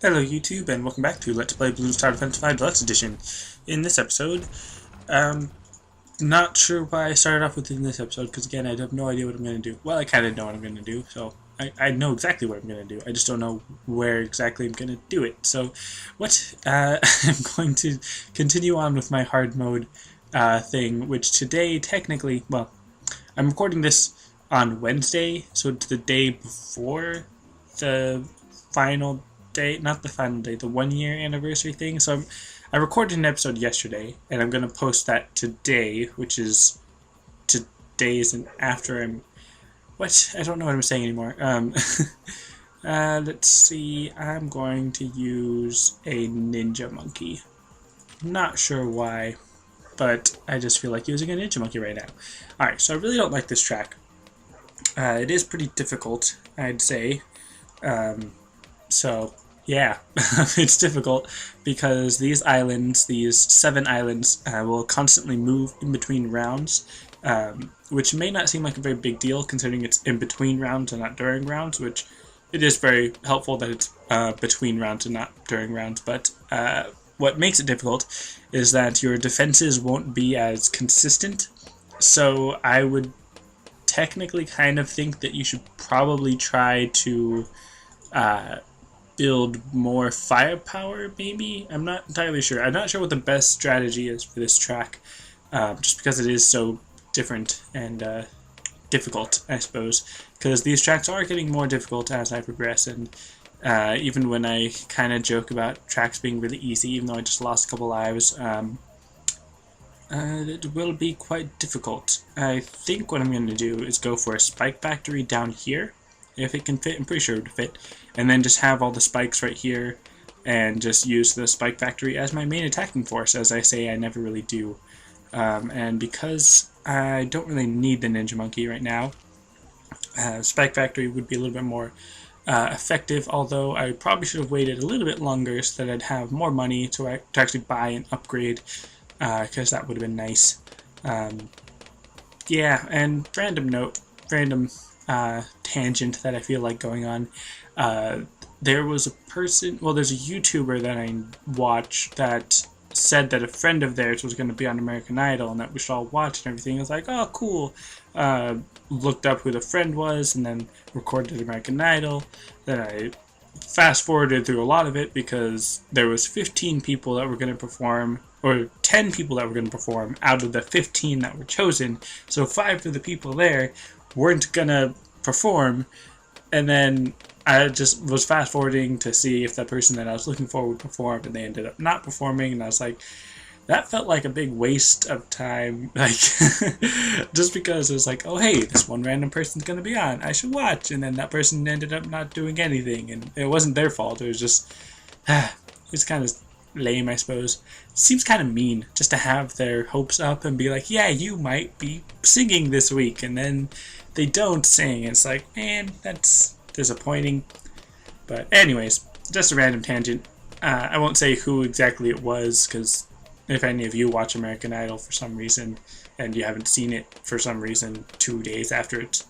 Hello YouTube and welcome back to Let's Play Bloons Wiki Deluxe Edition. In this episode, not sure why I started off with this episode because again I have no idea what I'm going to do. Well, I kind of know what I'm going to do, so I know exactly what I'm going to do. I just don't know where exactly I'm going to do it. So I'm going to continue on with my hard mode thing, which today technically, well, I'm recording this on Wednesday, so it's the day before the final day, not the final day, the 1 year anniversary thing. So I recorded an episode yesterday, and I'm going to post that today, which is today's and after I'm... What? I don't know what I'm saying anymore. Let's see, I'm going to use a ninja monkey. Not sure why, but I just feel like using a ninja monkey right now. Alright, so I really don't like this track. It is pretty difficult, I'd say. So, yeah, it's difficult because these islands, these 7 islands, will constantly move in between rounds, which may not seem like a very big deal considering it's in between rounds and not during rounds, which it is very helpful that it's between rounds and not during rounds, but what makes it difficult is that your defenses won't be as consistent, so I would technically kind of think that you should probably try to build more firepower, maybe? I'm not entirely sure. I'm not sure what the best strategy is for this track, just because it is so different and difficult, I suppose, because these tracks are getting more difficult as I progress, and even when I kind of joke about tracks being really easy, even though I just lost a couple lives, it will be quite difficult. I think what I'm going to do is go for a spike factory down here. If it can fit, I'm pretty sure it would fit. And then just have all the spikes right here and just use the spike factory as my main attacking force, as I say I never really do. And because I don't really need the ninja monkey right now, spike factory would be a little bit more effective, although I probably should have waited a little bit longer so that I'd have more money to actually buy and upgrade, because that would have been nice. Yeah, and random tangent that I feel like going on. There was a person, well, there's a YouTuber that I watch that said that a friend of theirs was going to be on American Idol and that we should all watch and everything. I was like, oh, cool. Looked up who the friend was and then recorded American Idol. Then I fast forwarded through a lot of it because there was 15 people that were going to perform, or 10 people that were going to perform out of the 15 that were chosen. So 5 of the people there weren't going to perform, and then I just was fast forwarding to see if the person that I was looking for would perform, and they ended up not performing, and I was like, that felt like a big waste of time, like, just because it was like, oh hey, this one random person's gonna be on, I should watch, and then that person ended up not doing anything, and it wasn't their fault, it was just, it's kind of lame, I suppose. It seems kind of mean just to have their hopes up and be like, yeah, you might be singing this week, and then they don't sing. It's like, man, that's disappointing. But anyways, just a random tangent. I won't say who exactly it was, because if any of you watch American Idol for some reason and you haven't seen it for some reason 2 days after it's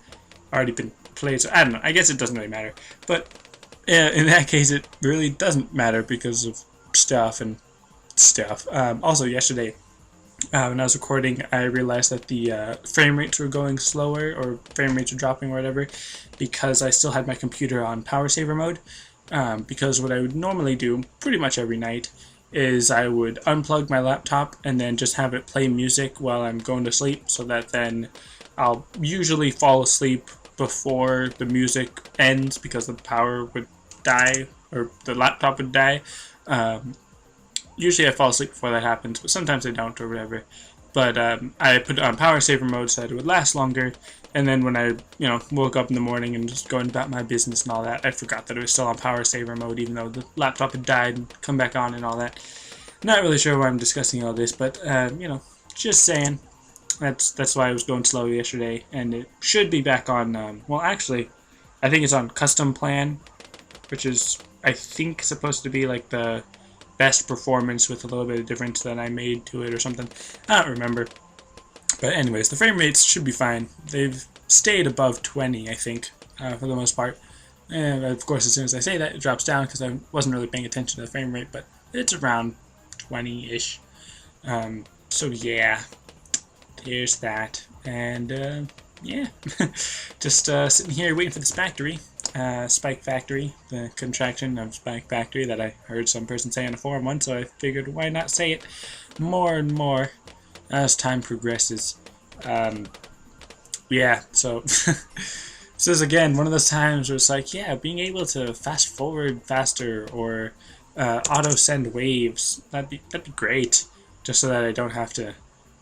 already been played, so I don't know, I guess it doesn't really matter. But in that case, it really doesn't matter because of stuff. Also yesterday, when I was recording, I realized that the frame rates were going slower, or frame rates were dropping or whatever, because I still had my computer on power saver mode. Because what I would normally do pretty much every night is I would unplug my laptop and then just have it play music while I'm going to sleep, so that then I'll usually fall asleep before the music ends because the power would die, or the laptop would die. Usually I fall asleep before that happens, but sometimes I don't or whatever. But I put it on power saver mode so that it would last longer, and then when I woke up in the morning and just going about my business and all that, I forgot that it was still on power saver mode even though the laptop had died and come back on and all that. Not really sure why I'm discussing all this, but just saying. That's why I was going slow yesterday, and it should be back on, well actually, I think it's on custom plan, which is, I think, supposed to be like the best performance with a little bit of difference that I made to it or something. I don't remember. But anyways, the frame rates should be fine. They've stayed above 20, I think, for the most part. And of course, as soon as I say that, it drops down because I wasn't really paying attention to the frame rate, but it's around 20-ish. So yeah, there's that. And yeah, just sitting here waiting for this factory. Spike Factory, the contraction of Spike Factory that I heard some person say on a forum once, so I figured why not say it more and more as time progresses. Yeah, so this is again one of those times where it's like, yeah, being able to fast forward faster or auto send waves, that'd be great, just so that I don't have to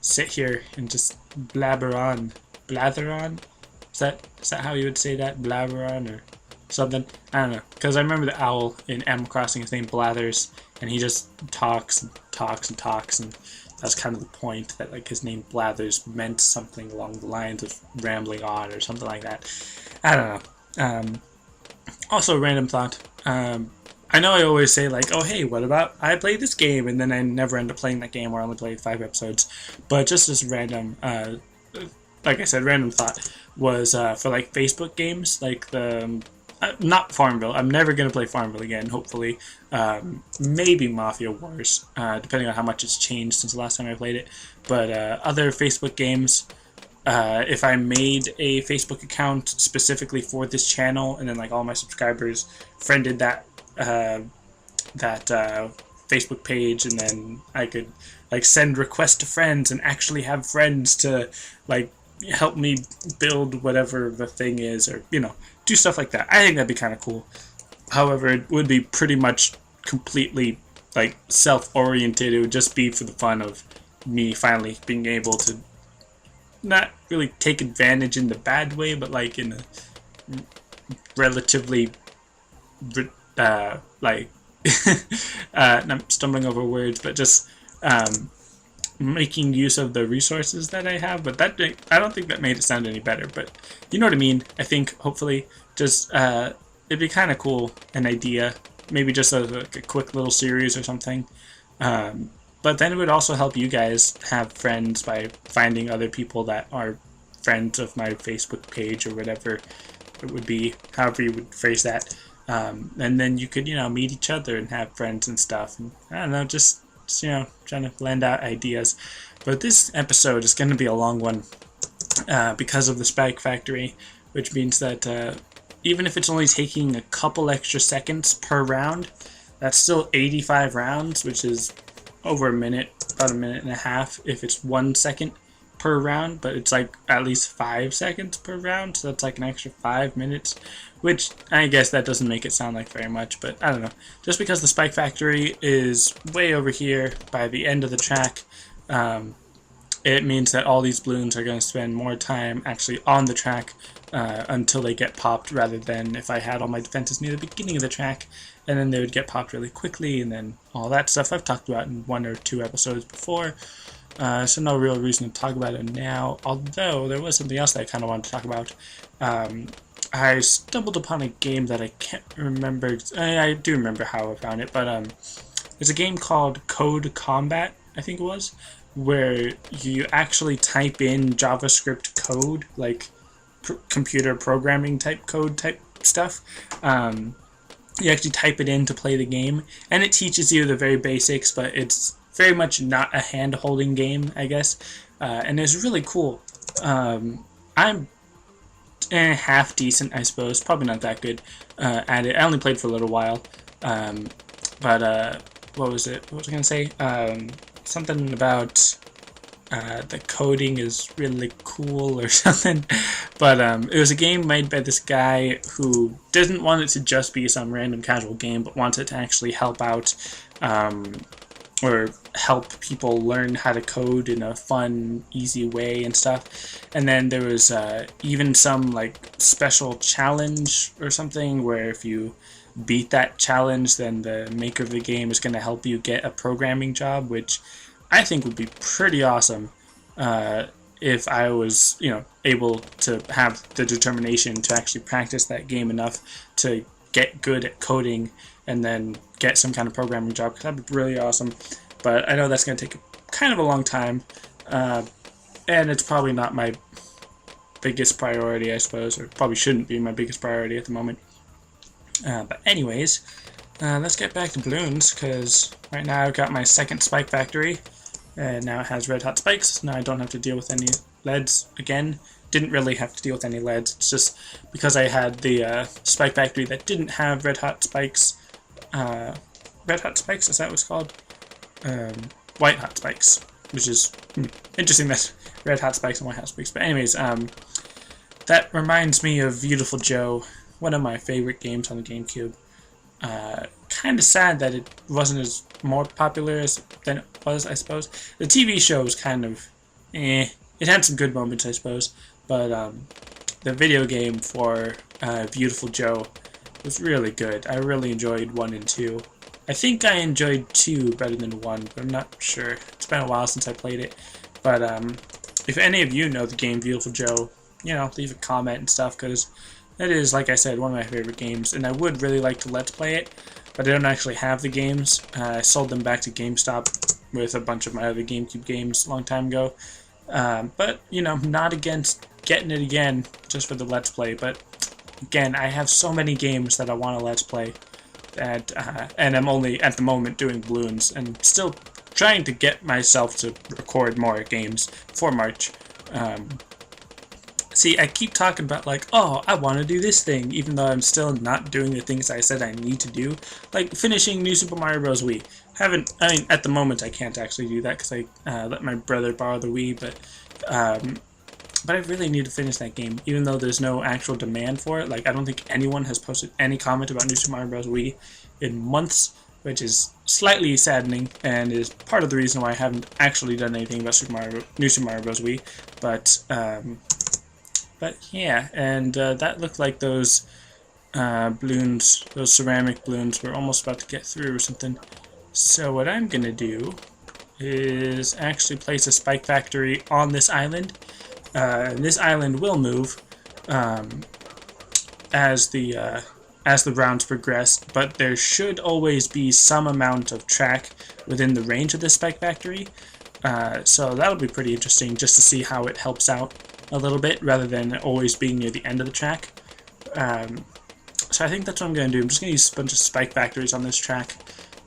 sit here and just blather on. Is that how you would say that? Blabber on or something? I don't know. Because I remember the owl in Animal Crossing, his name Blathers, and he just talks and talks and talks, and that's kind of the point, that like his name Blathers meant something along the lines of rambling on or something like that. I don't know. Also, random thought. I know I always say like, oh hey, what about I played this game, and then I never end up playing that game, or I only played 5 episodes. But just this random, like I said, random thought was for like Facebook games, like the not Farmville. I'm never gonna play Farmville again. Hopefully, maybe Mafia Wars, depending on how much it's changed since the last time I played it. But other Facebook games, if I made a Facebook account specifically for this channel, and then like all my subscribers friended that Facebook page, and then I could like send requests to friends and actually have friends to like help me build whatever the thing is, or do stuff like that. I think that'd be kind of cool. However, it would be pretty much completely like self-oriented. It would just be for the fun of me finally being able to not really take advantage in the bad way, but like in a relatively like I'm stumbling over words, but just making use of the resources that I have. But that, I don't think that made it sound any better, but you know what I mean. I think hopefully just it'd be kind of cool, an idea, maybe just like a quick little series or something. But then it would also help you guys have friends by finding other people that are friends of my Facebook page or whatever it would be, however you would phrase that. And then you could, meet each other and have friends and stuff. And I don't know, just trying to lend out ideas. But this episode is going to be a long one because of the Spike Factory, which means that even if it's only taking a couple extra seconds per round, that's still 85 rounds, which is over a minute, about a minute and a half if it's 1 second per round, but it's like at least 5 seconds per round, so that's like an extra 5 minutes, which I guess that doesn't make it sound like very much, but I don't know. Just because the Spike Factory is way over here by the end of the track, it means that all these balloons are going to spend more time actually on the track until they get popped, rather than if I had all my defenses near the beginning of the track, and then they would get popped really quickly, and then all that stuff I've talked about in 1 or 2 episodes before. So no real reason to talk about it now, although there was something else that I kind of wanted to talk about. I stumbled upon a game that I can't remember. I do remember how I found it, but there's a game called Code Combat, I think it was, where you actually type in JavaScript code, like computer programming type code type stuff. You actually type it in to play the game, and it teaches you the very basics, but it's very much not a hand-holding game, I guess, and it's really cool. I'm half decent, I suppose, probably not that good at it. I only played for a little while, but what was it? What was I going to say? Something about the coding is really cool or something, but it was a game made by this guy who didn't want it to just be some random casual game, but wants it to actually help out or help people learn how to code in a fun, easy way and stuff. And then there was even some like special challenge or something where if you beat that challenge, then the maker of the game is going to help you get a programming job, which I think would be pretty awesome if I was, able to have the determination to actually practice that game enough to get good at coding and then get some kind of programming job, because that'd be really awesome. But I know that's going to take kind of a long time, and it's probably not my biggest priority, I suppose, or probably shouldn't be my biggest priority at the moment. But anyways, let's get back to Bloons, because right now I've got my second spike factory, and now it has red hot spikes. Now I don't have to deal with any leads again. Didn't really have to deal with any leads. It's just because I had the spike factory that didn't have red hot spikes. Red hot spikes, is that what it's called? White hot spikes, which is interesting that red hot spikes and white hot spikes. But anyways, that reminds me of Beautiful Joe, one of my favorite games on the GameCube. Kind of sad that it wasn't as more popular than it was, I suppose. The TV show was kind of It had some good moments, I suppose, but the video game for Beautiful Joe was really good. I really enjoyed 1 and 2. I think I enjoyed 2 better than 1, but I'm not sure. It's been a while since I played it. But if any of you know the game Beautiful Joe, you know, leave a comment and stuff, because it is, like I said, one of my favorite games, and I would really like to Let's Play it, but I don't actually have the games. I sold them back to GameStop with a bunch of my other GameCube games a long time ago. But, you know, not against getting it again just for the Let's Play, but again, I have so many games that I want to Let's Play, that, and I'm only, at the moment, doing Bloons, and still trying to get myself to record more games for March. See, I keep talking about, like, oh, I want to do this thing, even though I'm still not doing the things I said I need to do, like finishing New Super Mario Bros. Wii. I mean, at the moment I can't actually do that because I let my brother borrow the Wii, but I really need to finish that game, even though there's no actual demand for it. Like, I don't think anyone has posted any comment about New Super Mario Bros. Wii in months, which is slightly saddening, and is part of the reason why I haven't actually done anything about New Super Mario Bros. Wii. But yeah, and that looked like those balloons, those ceramic balloons, were almost about to get through or something. So what I'm gonna do is actually place a spike factory on this island. And this island will move as the rounds progress, but there should always be some amount of track within the range of this spike factory. So that'll be pretty interesting, just to see how it helps out a little bit, rather than always being near the end of the track. So I think that's what I'm going to do. I'm just going to use a bunch of spike factories on this track.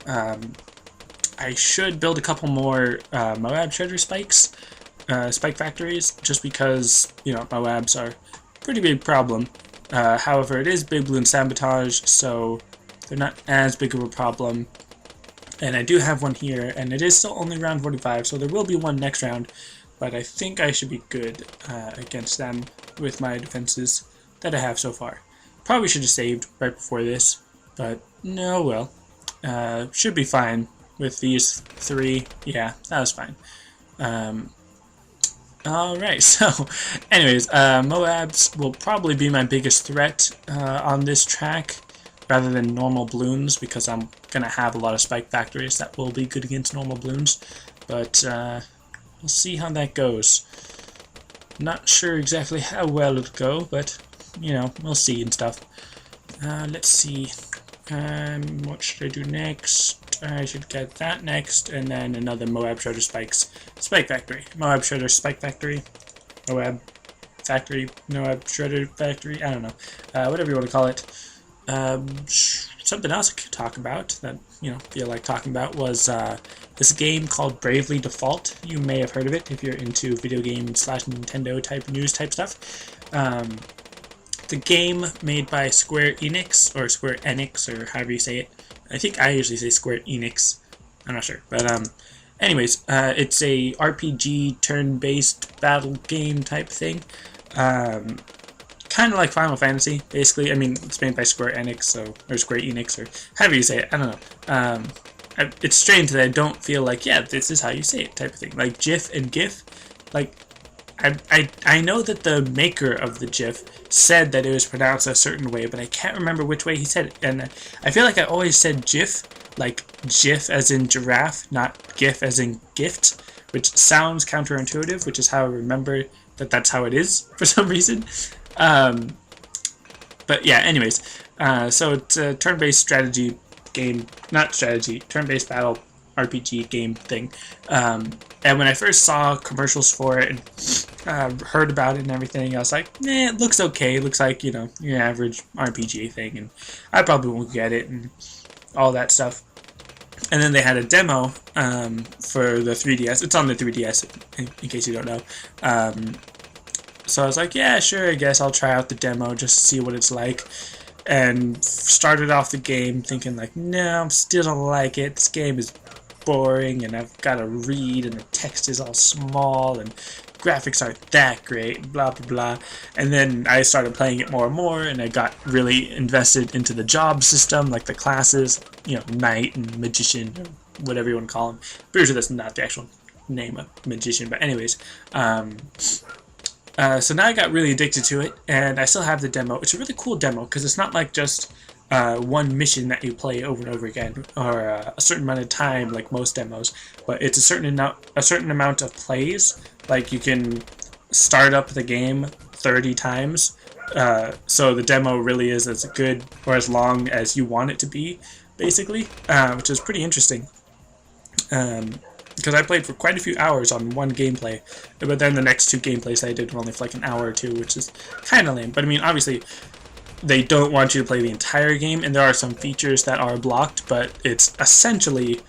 I should build a couple more Moab treasure spike factories, just because, you know, Moabs are a pretty big problem. However, it is Big Balloon Sabotage, so they're not as big of a problem. And I do have one here, and it is still only round 45, so there will be one next round. But I think I should be good against them with my defenses that I have so far. Probably should have saved right before this, but no, well. Should be fine with these 3. Yeah, that was fine. Alright, so anyways, Moabs will probably be my biggest threat on this track, rather than normal balloons, because I'm going to have a lot of spike factories that will be good against normal balloons. But we'll see how that goes. Not sure exactly how well it'll go, but, you know, we'll see and stuff. Let's see. What should I do next? I should get that next, and then another Moab Shredder Spike Factory. Moab Shredder Spike Factory. Moab Factory. Moab Shredder Factory. I don't know. Whatever you want to call it. Something else I could talk about that, you know, feel like talking about was this game called Bravely Default. You may have heard of it if you're into video game / Nintendo type news type stuff. The game made by Square Enix, or Square Enix, or however you say it. I think I usually say Square Enix. I'm not sure. But anyways, it's a RPG turn-based battle game type thing. Kind of like Final Fantasy, basically. I mean, it's made by Square Enix, so, or Square Enix, or however you say it. I don't know. It's strange that I don't feel like, yeah, this is how you say it type of thing. Like GIF and GIF, like, I know that the maker of the GIF said that it was pronounced a certain way, but I can't remember which way he said it. And I feel like I always said GIF, like GIF as in giraffe, not GIF as in gift, which sounds counterintuitive, which is how I remember that that's how it is for some reason. But yeah, anyways, so it's a turn-based strategy game, not strategy, turn-based battle RPG game thing. And when I first saw commercials for it, and heard about it and everything. I was like, nah, it looks okay. It looks like, you know, your average RPG thing, and I probably won't get it and all that stuff. And then they had a demo for the 3DS. It's on the 3DS, in case you don't know. So I was like, yeah, sure, I guess I'll try out the demo just to see what it's like. And started off the game thinking like, no, I still don't like it. This game is boring, and I've got to read, and the text is all small, and graphics aren't that great, blah blah blah. And then I started playing it more and more, and I got really invested into the job system, like the classes, you know, knight and magician, or whatever you want to call them. Pretty sure that's not the actual name of magician, but anyways. So now I got really addicted to it, and I still have the demo. It's a really cool demo because it's not like just one mission that you play over and over again, or a certain amount of time like most demos, but it's a certain amount of plays. Like you can start up the game 30 times, so the demo really is as good or as long as you want it to be, basically, which is pretty interesting. Because I played for quite a few hours on one gameplay, but then the next two gameplays I did were only for like an hour or two, which is kind of lame. But I mean, obviously, they don't want you to play the entire game, and there are some features that are blocked, but it's essentially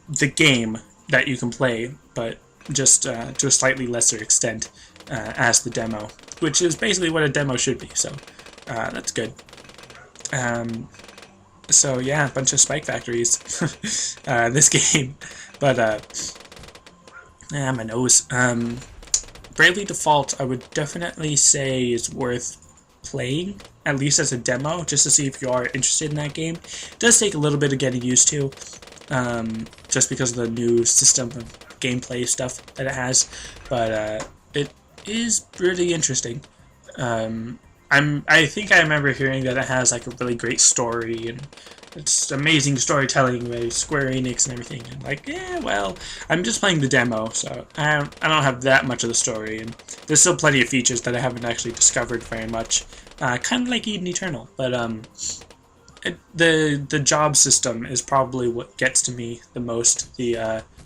the game that you can play, but just to a slightly lesser extent as the demo, which is basically what a demo should be, so that's good. So yeah, a bunch of spike factories this game, but my nose. Bravely Default, I would definitely say is worth playing, at least as a demo, just to see if you are interested in that game. It does take a little bit of getting used to, just because of the new system of gameplay stuff that it has, but it is really interesting. I think I remember hearing that it has like a really great story, and it's amazing storytelling by Square Enix and everything. And like, yeah, well, I'm just playing the demo, so I don't have that much of the story, and there's still plenty of features that I haven't actually discovered very much. Kind of like Eden Eternal, but the job system is probably what gets to me the most.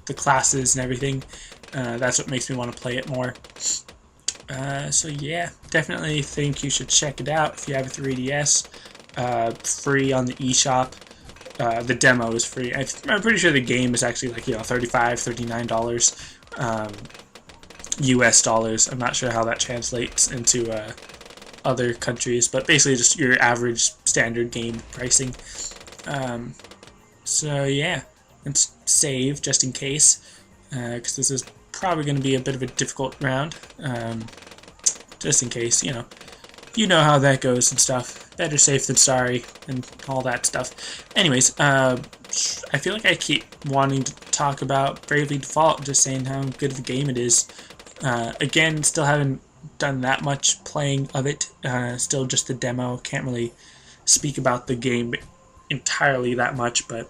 The classes and everything. That's what makes me want to play it more. So yeah, definitely think you should check it out if you have a 3DS. Free on the eShop. The demo is free. I'm pretty sure the game is actually like, you know, $35, $39 US dollars. I'm not sure how that translates into other countries, but basically just your average standard game pricing. So yeah, let's save just in case, because this is probably going to be a bit of a difficult round, just in case, you know how that goes and stuff. Better safe than sorry and all that stuff. Anyways, I feel like I keep wanting to talk about Bravely Default, just saying how good of a game it is. Again, still haven't done that much playing of it. Still just the demo. Can't really speak about the game entirely that much, but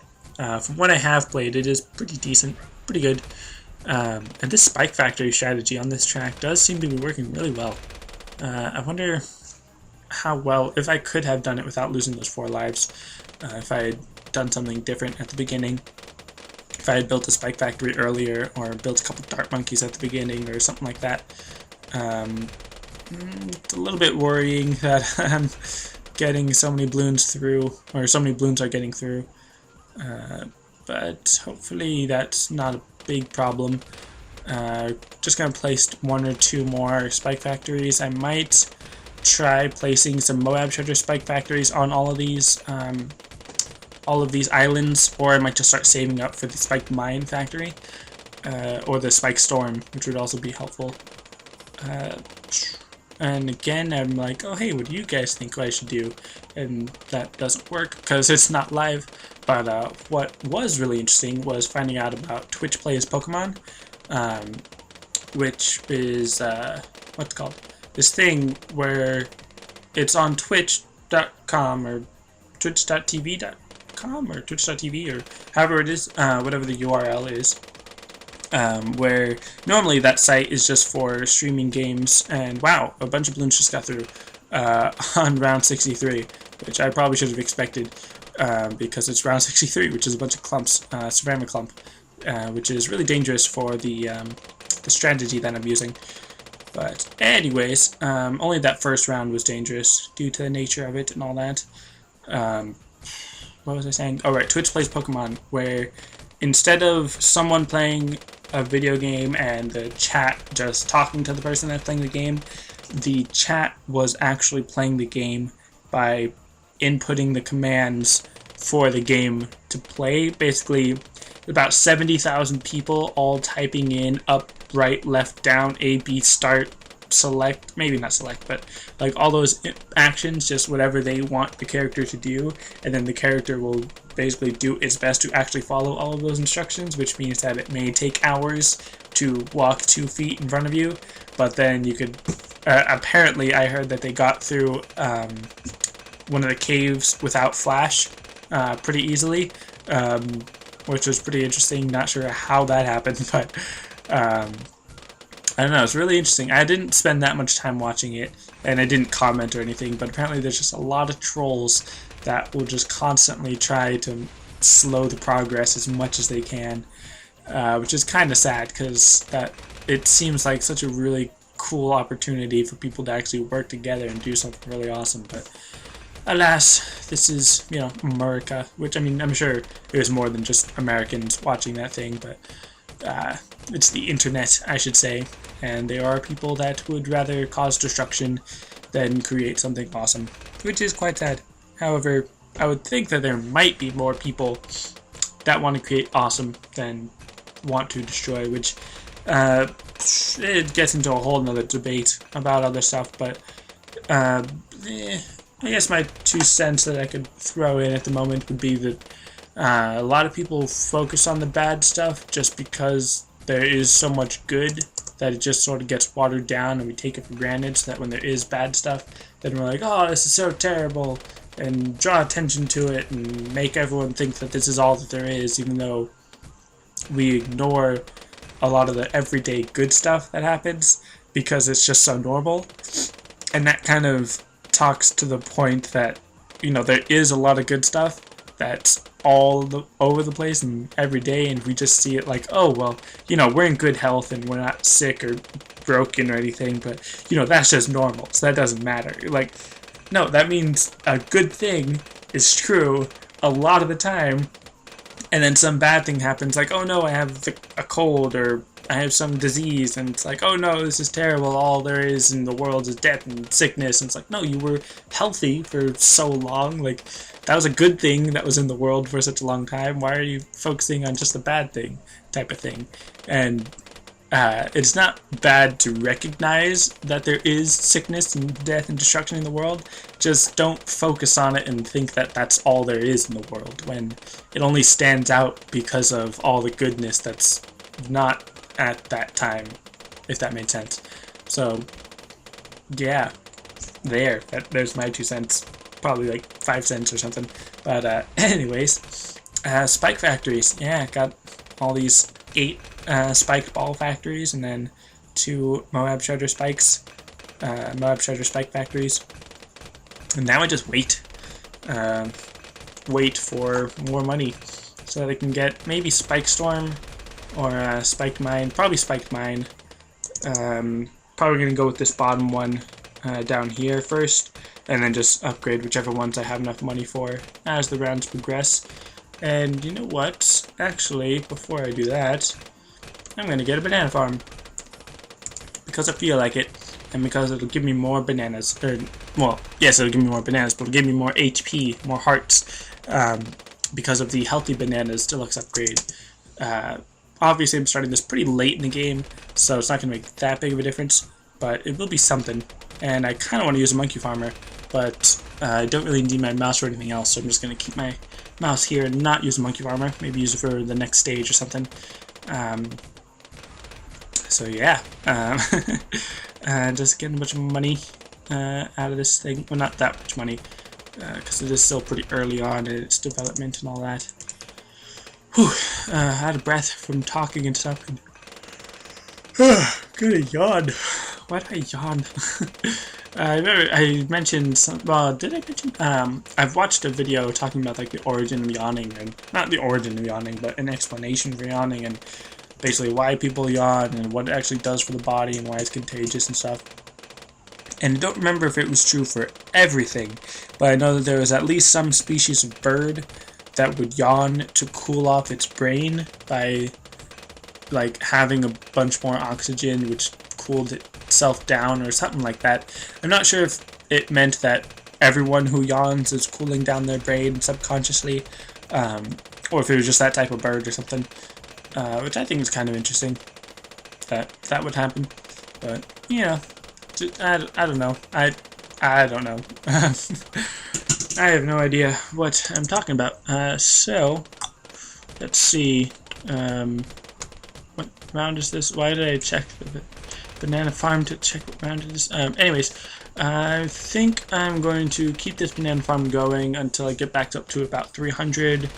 from what I have played, it is pretty decent, pretty good. And this Spike Factory strategy on this track does seem to be working really well. I wonder how well, if I could have done it without losing those 4 lives, if I had done something different at the beginning, if I had built a Spike Factory earlier, or built a couple Dart Monkeys at the beginning, or something like that. It's a little bit worrying that I'm getting so many Bloons through, or so many Bloons are getting through, but hopefully that's not a big problem. Just gonna place 1 or 2 more Spike Factories. I might try placing some Moab Treasure Spike Factories on all of these islands, or I might just start saving up for the Spike Mine Factory, or the Spike Storm, which would also be helpful. And again, I'm like, oh hey, what do you guys think I should do? And that doesn't work because it's not live. But what was really interesting was finding out about Twitch Plays Pokemon, which is what's it called? This thing where it's on twitch.com or twitch.tv.com or twitch.tv or however it is, whatever the URL is, where normally that site is just for streaming games, and wow, a bunch of Bloons just got through on round 63, which I probably should have expected, because it's round 63, which is a bunch of clumps, ceramic clump, which is really dangerous for the strategy that I'm using. But anyways, only that first round was dangerous due to the nature of it and all that. What was I saying? Oh right, Twitch plays Pokemon, where instead of someone playing a video game and the chat just talking to the person that's playing the game, the chat was actually playing the game by inputting the commands for the game to play. Basically, about 70,000 people all typing in up, right, left, down, A, B, start, select, maybe not select, but like all those actions, just whatever they want the character to do, and then the character will basically do its best to actually follow all of those instructions, which means that it may take hours to walk 2 feet in front of you, but then you could, apparently I heard that they got through one of the caves without flash pretty easily, which was pretty interesting. Not sure how that happened, but I don't know, it's really interesting. I didn't spend that much time watching it, and I didn't comment or anything, but apparently there's just a lot of trolls that will just constantly try to slow the progress as much as they can, which is kind of sad, because it seems like such a really cool opportunity for people to actually work together and do something really awesome, but alas, this is, you know, America, which, I mean, I'm sure there's more than just Americans watching that thing, but it's the internet, I should say, and there are people that would rather cause destruction than create something awesome, which is quite sad. However, I would think that there might be more people that want to create awesome than want to destroy, which it gets into a whole nother debate about other stuff, but I guess my 2 cents that I could throw in at the moment would be that a lot of people focus on the bad stuff just because there is so much good that it just sort of gets watered down, and we take it for granted, so that when there is bad stuff, then we're like, oh, this is so terrible, and draw attention to it and make everyone think that this is all that there is, even though we ignore a lot of the everyday good stuff that happens because it's just so normal. And that kind of talks to the point that, you know, there is a lot of good stuff that's all over the place and every day, and we just see it like, oh, well, you know, we're in good health and we're not sick or broken or anything, but, you know, that's just normal, so that doesn't matter. Like, no, that means a good thing is true a lot of the time, and then some bad thing happens, like, oh no, I have a cold, or I have some disease, and it's like, oh no, this is terrible, all there is in the world is death and sickness, and it's like, no, you were healthy for so long, like, that was a good thing that was in the world for such a long time, why are you focusing on just the bad thing, type of thing. And it's not bad to recognize that there is sickness and death and destruction in the world, just don't focus on it and think that that's all there is in the world, when it only stands out because of all the goodness that's not at that time, if that made sense. So, yeah, there's my 2 cents, probably like 5 cents or something, but anyways, spike factories, yeah, got all these 8 spike ball factories, and then 2 Moab Treasure spikes, Moab Treasure spike factories, and now I just wait for more money, so that I can get maybe Spike Storm, or Spiked Mine, probably Spiked Mine. Probably going to go with this bottom one down here first, and then just upgrade whichever ones I have enough money for as the rounds progress. And you know what? Actually, before I do that, I'm going to get a banana farm. Because I feel like it, and because it'll give me more bananas. Well, yes, it'll give me more bananas, but it'll give me more HP, more hearts, because of the Healthy Bananas Deluxe upgrade. Obviously, I'm starting this pretty late in the game, so it's not going to make that big of a difference, but it will be something. And I kind of want to use a monkey farmer, but I don't really need my mouse or anything else, so I'm just going to keep my mouse here and not use a monkey farmer. Maybe use it for the next stage or something. So yeah, just getting a bunch of money out of this thing. Well, not that much money, because it is still pretty early on in its development and all that. Whew, out of breath from talking and stuff. Gonna yawn. Why did I yawn? I remember I mentioned some. Well, did I mention? I've watched a video talking about like the origin of yawning, and not the origin of yawning, but an explanation for yawning. And basically why people yawn and what it actually does for the body and why it's contagious and stuff. And I don't remember if it was true for everything, but I know that there was at least some species of bird that would yawn to cool off its brain by like having a bunch more oxygen, which cooled itself down or something like that. I'm not sure if it meant that everyone who yawns is cooling down their brain subconsciously, or if it was just that type of bird or something, which I think is kind of interesting that would happen. But yeah, I don't know. I don't know. I have no idea what I'm talking about. So let's see. What round is this? Why did I check the banana farm to check what round it is? Anyways, I think I'm going to keep this banana farm going until I get back up to about 300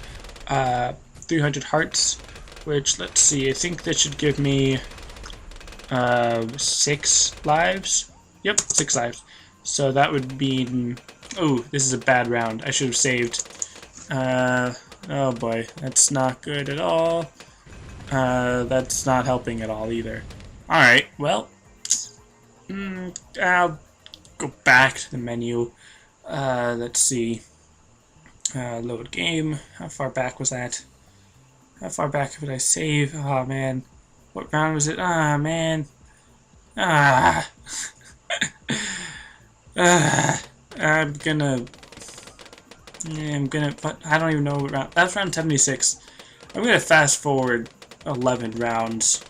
hearts, which, let's see, I think that should give me 6 lives. Yep, 6 lives. So that would mean, oh, this is a bad round. I should have saved. Oh boy, that's not good at all. That's not helping at all either. Alright, well, I'll go back to the menu. Let's see. Load game. How far back was that? How far back would I save? Oh man. What round was it? Ah, man. Ah. I'm gonna, but I don't even know what round. That's round 76. I'm gonna fast forward 11 rounds.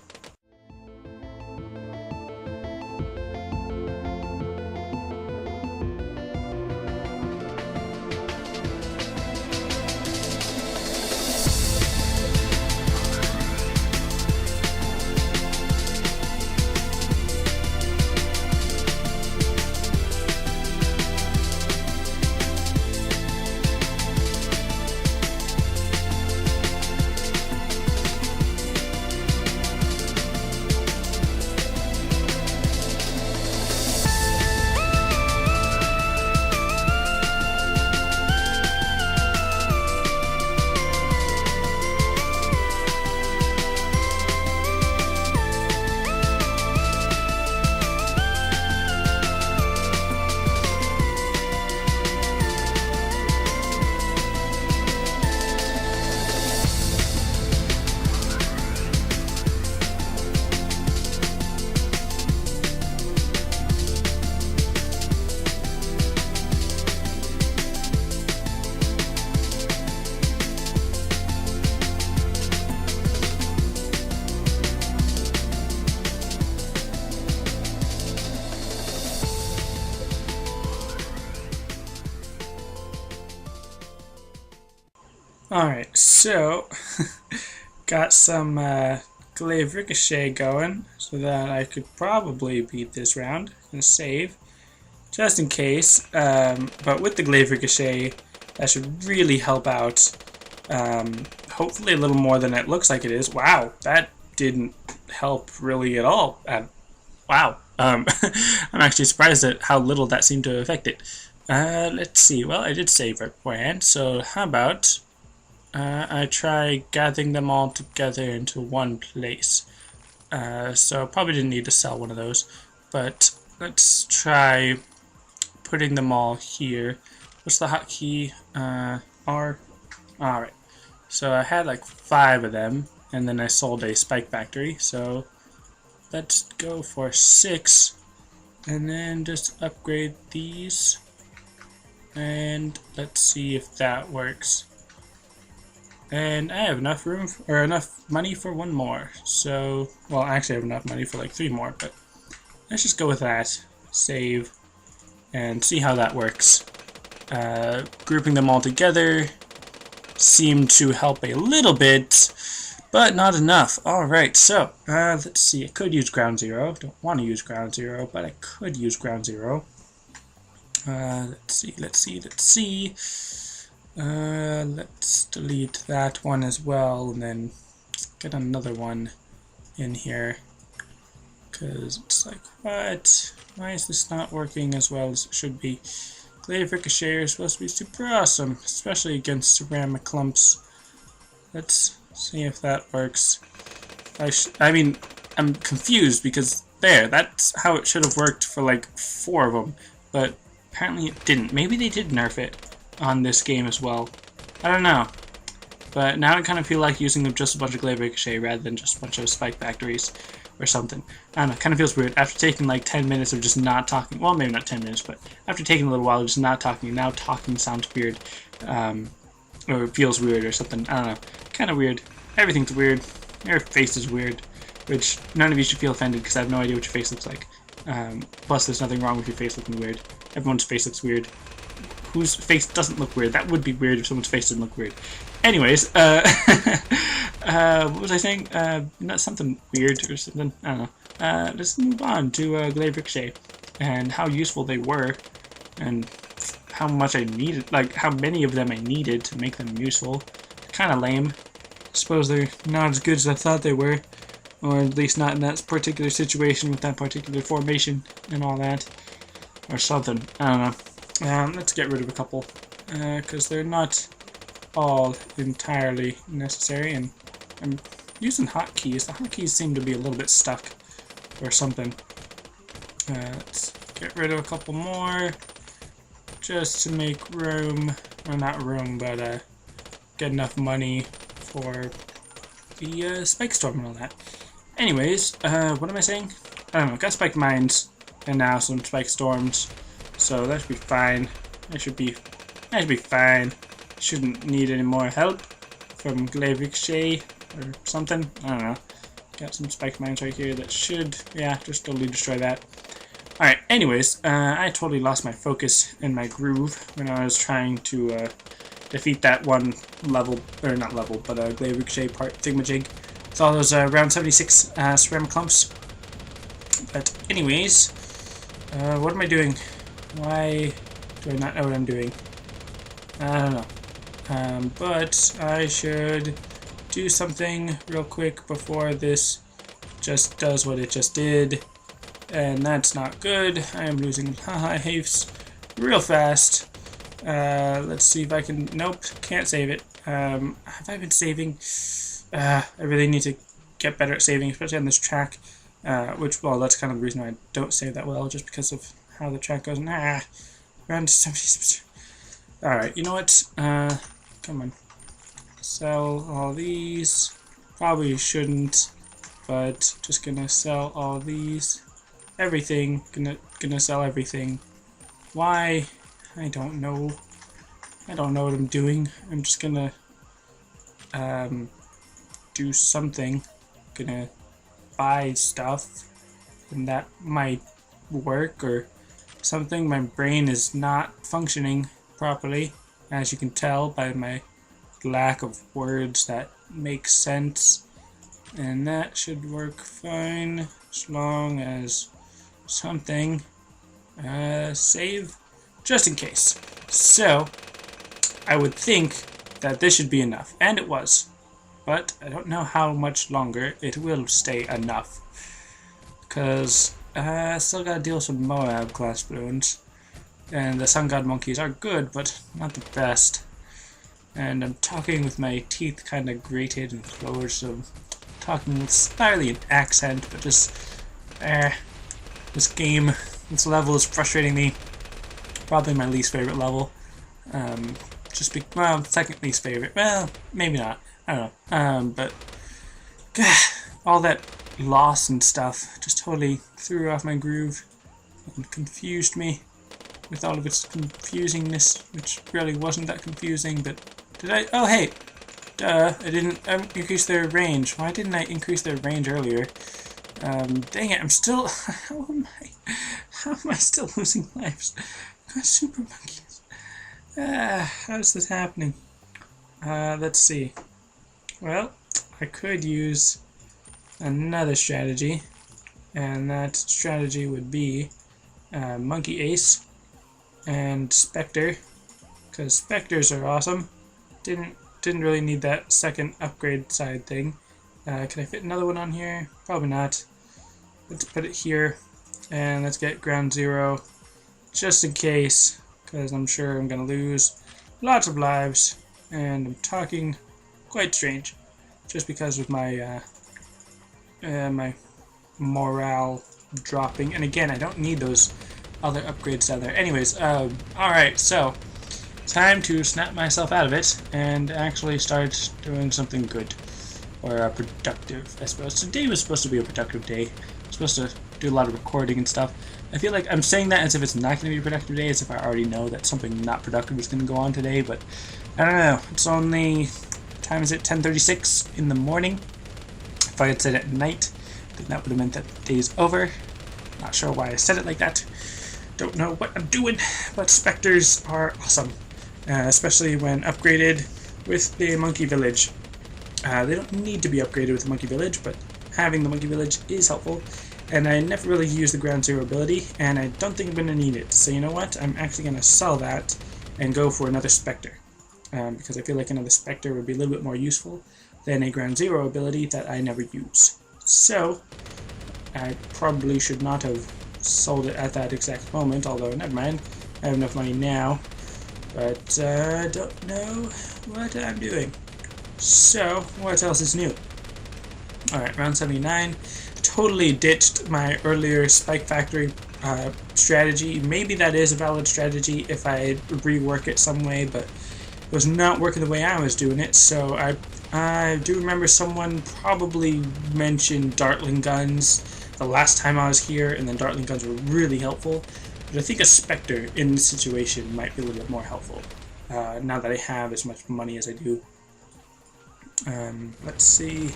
Alright, so got some glaive ricochet going so that I could probably beat this round and save just in case, but with the glaive ricochet that should really help out, hopefully a little more than it looks like it is. Wow, that didn't help really at all. Wow, I'm actually surprised at how little that seemed to affect it. Let's see, well, I did save right beforehand, so how about I try gathering them all together into one place. So probably didn't need to sell one of those, but let's try putting them all here. What's the hotkey? R? Alright. So I had like 5 of them, and then I sold a spike factory, so let's go for 6, and then just upgrade these, and let's see if that works. And I have enough room, or enough money for 1 more. So, well, actually I have enough money for like 3 more, but let's just go with that. Save, and see how that works. Grouping them all together seemed to help a little bit, but not enough. Alright, so, let's see. I could use ground 0. Don't want to use ground 0, but I could use ground 0. Let's see. Let's delete that one as well, and then get another one in here, because it's like, what? Why is this not working as well as it should be? Glaive Ricochet is supposed to be super awesome, especially against ceramic clumps. Let's see if that works. I mean, I'm confused because that's how it should have worked for like 4 of them, but apparently it didn't. Maybe they did nerf it on this game as well. I don't know. But now I kind of feel like using just a bunch of Glaive Ricochet rather than just a bunch of Spike Factories or something. I don't know, it kind of feels weird. After taking like 10 minutes of just not talking, well, maybe not 10 minutes, but after taking a little while of just not talking, now talking sounds weird. Or it feels weird or something. I don't know. Kind of weird. Everything's weird. Your face is weird. Which, none of you should feel offended because I have no idea what your face looks like. Plus, there's nothing wrong with your face looking weird. Everyone's face looks weird. Whose face doesn't look weird? That would be weird if someone's face didn't look weird. Anyways, what was I saying? Not something weird or something. I don't know. Let's move on to Glaive Ricochet and how useful they were, and how much I needed, like how many of them I needed to make them useful. Kind of lame. I suppose they're not as good as I thought they were, or at least not in that particular situation with that particular formation and all that, or something. I don't know. Let's get rid of a couple because they're not all entirely necessary, and I'm using hotkeys. The hotkeys seem to be a little bit stuck or something. Let's get rid of a couple more just to make room, or not room, but get enough money for the Spike Storm and all that. Anyways, what am I saying? I don't know, got Spike Mines and now some Spike Storms, so that should be fine. That should be fine. Shouldn't need any more help from Glaive Ricochet or something. I don't know. Got some Spike Mines right here that should, yeah, just totally destroy that. Alright, anyways, I totally lost my focus and my groove when I was trying to defeat that one level, or not level, but Glaive Ricochet part thingamajig. With all those round 76 ceramic clumps. But anyways, what am I doing? Why do I not know what I'm doing? I don't know. But I should do something real quick before this just does what it just did. And that's not good. I am losing lives real fast. Let's see if I can... Nope, can't save it. Have I been saving? I really need to get better at saving, especially on this track. Which, well, that's kind of the reason why I don't save that well, just because of how the track goes. Around 70. Alright, you know what? Come on. Sell all these. Probably shouldn't, but just gonna sell all these. Everything. Gonna sell everything. Why? I don't know. I don't know what I'm doing. I'm just gonna do something. Gonna buy stuff, and that might work or something. My brain is not functioning properly, as you can tell by my lack of words that make sense, and that should work fine as long as something save just in case. So I would think that this should be enough, and it was, but I don't know how much longer it will stay enough, because I still gotta deal with some Moab class balloons. And the Sun God monkeys are good, but not the best. And I'm talking with my teeth kind of grated and closed, so I'm talking with slightly an accent, but just, this game, this level is frustrating me. Probably my least favorite level. Well, second least favorite. Well, maybe not. I don't know. But, all that loss and stuff just totally threw off my groove and confused me with all of its confusingness, which really wasn't that confusing, but did I? Oh, hey! Duh, I didn't increase their range. Why didn't I increase their range earlier? Dang it, I'm still... How am I still losing lives? I've got super monkeys. How's this happening? Let's see. Well, I could use another strategy, and that strategy would be Monkey Ace and Spectre, because Spectres are awesome. Didn't really need that second upgrade side thing. Can I fit another one on here? Probably not. Let's put it here, and let's get ground zero, just in case, because I'm sure I'm gonna lose lots of lives, and I'm talking quite strange, just because of my my morale dropping. And again, I don't need those other upgrades down there. Anyways, alright, so time to snap myself out of it and actually start doing something good. Or productive, I suppose. Today was supposed to be a productive day. I'm supposed to do a lot of recording and stuff. I feel like I'm saying that as if it's not going to be a productive day, as if I already know that something not productive is going to go on today, but I don't know. It's only, what time is it? 10:36 in the morning. If I had said it at night, then that would have meant that the day's over. Not sure why I said it like that. Don't know what I'm doing, but specters are awesome, especially when upgraded with the monkey village. They don't need to be upgraded with the monkey village, but having the monkey village is helpful. And I never really use the ground zero ability, and I don't think I'm going to need it. So you know what? I'm actually going to sell that and go for another specter, because I feel like another specter would be a little bit more useful than a ground zero ability that I never use. So I probably should not have sold it at that exact moment, although never mind. I have enough money now, but I don't know what I'm doing. So, what else is new? Alright, round 79. Totally ditched my earlier Spike Factory strategy. Maybe that is a valid strategy if I rework it some way, but it was not working the way I was doing it. So I do remember someone probably mentioned Dartling guns the last time I was here, and then Dartling guns were really helpful. But I think a Spectre in this situation might be a little bit more helpful, now that I have as much money as I do. Let's see.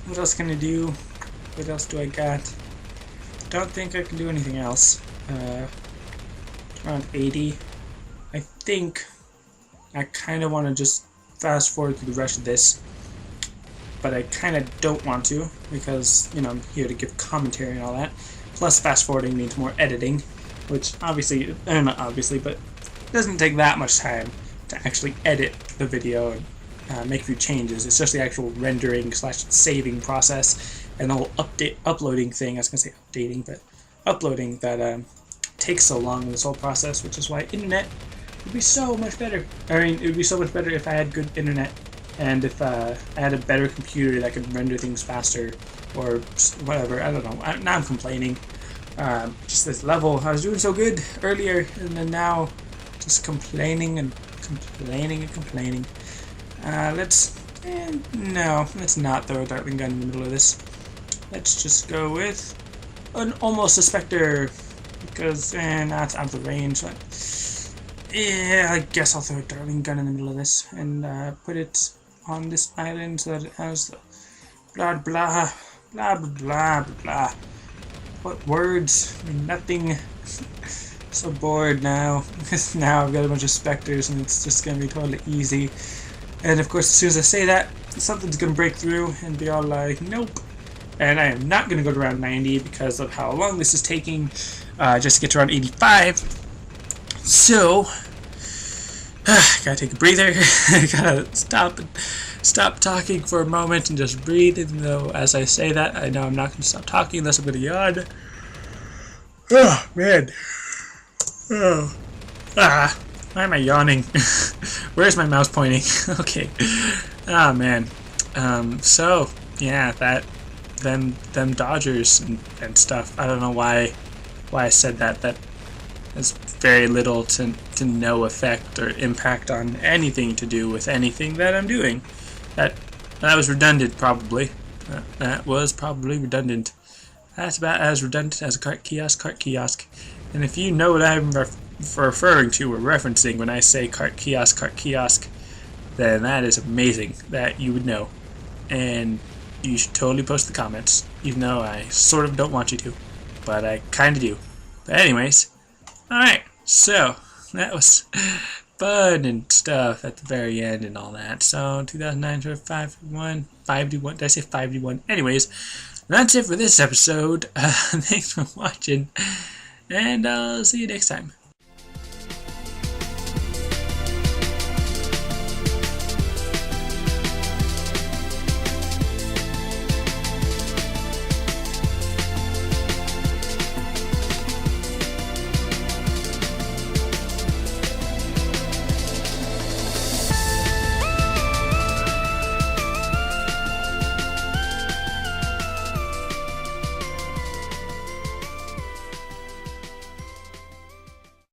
What else can I do? What else do I got? Don't think I can do anything else. Around 80. I think I kind of want to just fast forward through the rest of this, but I kind of don't want to because, you know, I'm here to give commentary and all that. Plus, fast forwarding means more editing, which obviously, not obviously, but it doesn't take that much time to actually edit the video and make a few changes. It's just the actual rendering / saving process and the whole uploading thing. I was going to say updating, but uploading that takes so long in this whole process, which is why internet would be so much better. I mean, it would be so much better if I had good internet and if I had a better computer that could render things faster or whatever. I don't know. Now I'm complaining. Just this level, I was doing so good earlier, and then now just complaining and complaining and complaining. No, let's not throw a Dartling gun in the middle of this. Let's just go with an almost a Spectre, because that's out of the range. But yeah, I guess I'll throw a Dartling gun in the middle of this and put it on this island so that it has the blah blah blah blah blah blah. What words mean nothing. So bored now, because now I've got a bunch of specters and it's just going to be totally easy. And of course, as soon as I say that, something's going to break through and be all like, nope. And I am not going to go to round 90 because of how long this is taking just to get to around 85. So, gotta take a breather. Gotta stop talking for a moment and just breathe, even though as I say that, I know I'm not going to stop talking unless I'm going to yawn. Oh, man. Oh. Why am I yawning? Where's my mouse pointing? Okay. Oh, man. So, yeah, them Dodgers and stuff. I don't know why I said that. That has very little to no effect or impact on anything to do with anything that I'm doing. That was redundant, probably. That was probably redundant. That's about as redundant as a cart kiosk. And if you know what I'm referring to or referencing when I say cart kiosk, then that is amazing that you would know. And you should totally post the comments, even though I sort of don't want you to, but I kind of do. But anyways, alright, so that was fun and stuff at the very end and all that. So 2009 to 5D1, 5D1, did I say 5D1? Anyways, that's it for this episode. Thanks for watching, and I'll see you next time.